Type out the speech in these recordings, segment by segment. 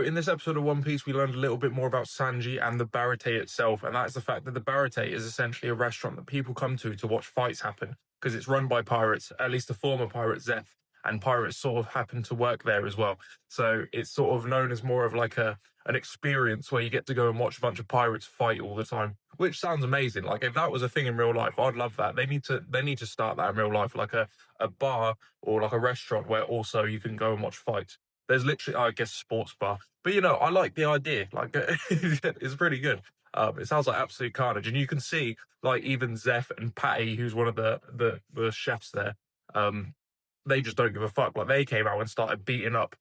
in this episode of One Piece, we learned a little bit more about Sanji and the Barate itself, and that's the fact that the Barate is essentially a restaurant that people come to watch fights happen, because it's run by pirates, at least the former pirate Zeph, and pirates sort of happen to work there as well. So it's sort of known as more of like an experience where you get to go and watch a bunch of pirates fight all the time, which sounds amazing. Like if that was a thing in real life, I'd love that. They need to start that in real life, like a bar or like a restaurant where also you can go and watch fights. There's literally, I guess, sports bar, but I like the idea. Like it's pretty good. It sounds like absolute carnage, and you can see like even Zeph and Patty, who's one of the chefs there. They just don't give a fuck. Like they came out and started beating up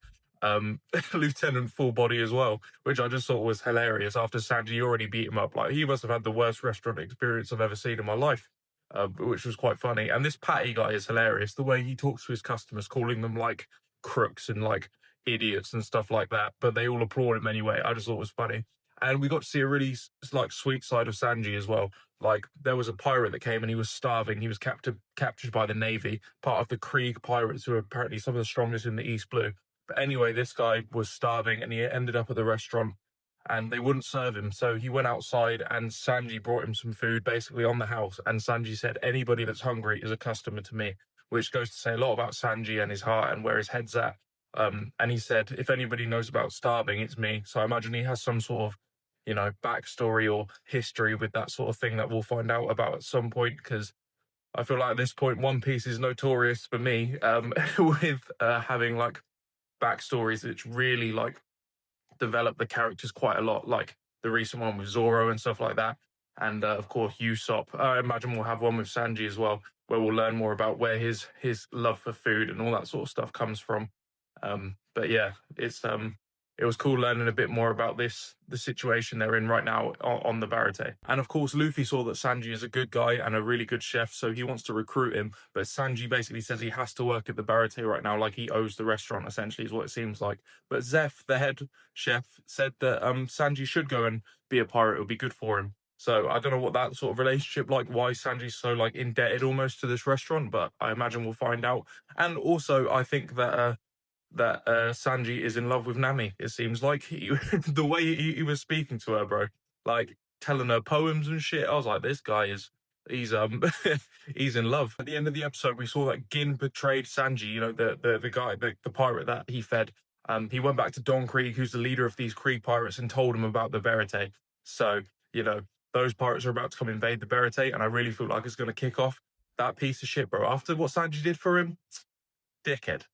Lieutenant Full Body as well, which I just thought was hilarious. After Sanji already beat him up, like he must have had the worst restaurant experience I've ever seen in my life, which was quite funny. And this Patty guy is hilarious. The way he talks to his customers, calling them like crooks and like idiots and stuff like that, but they all applaud him anyway. I just thought it was funny. And we got to see a really like sweet side of Sanji as well. Like there was a pirate that came and he was starving. He was captured by the Navy, part of the Krieg pirates, who are apparently some of the strongest in the East Blue. But anyway, this guy was starving and he ended up at the restaurant and they wouldn't serve him. So he went outside and Sanji brought him some food basically on the house. And Sanji said, anybody that's hungry is a customer to me, which goes to say a lot about Sanji and his heart and where his head's at. And he said, if anybody knows about starving, it's me. So I imagine he has some sort of backstory or history with that sort of thing that we'll find out about at some point, because I feel like at this point, One Piece is notorious for me with having like backstories which really like develop the characters quite a lot, like the recent one with Zoro and stuff like that. And of course, Usopp. I imagine we'll have one with Sanji as well, where we'll learn more about where his love for food and all that sort of stuff comes from. But yeah, it was cool learning a bit more about the situation they're in right now on the Barate. And of course, Luffy saw that Sanji is a good guy and a really good chef, so he wants to recruit him. But Sanji basically says he has to work at the Barate right now, like he owes the restaurant, essentially, is what it seems like. But Zeph, the head chef, said that Sanji should go and be a pirate. It would be good for him. So I don't know what that sort of relationship, like why Sanji's so like indebted almost to this restaurant, but I imagine we'll find out. And also, I think that Sanji is in love with Nami. It seems like the way he was speaking to her, bro, like telling her poems and shit. I was like, this guy he's he's in love. At the end of the episode, we saw that Gin betrayed Sanji. The guy, the pirate that he fed. He went back to Don Krieg, who's the leader of these Krieg pirates, and told him about the Verite. So those pirates are about to come invade the Verite, and I really feel like it's going to kick off. That piece of shit, bro. After what Sanji did for him, dickhead.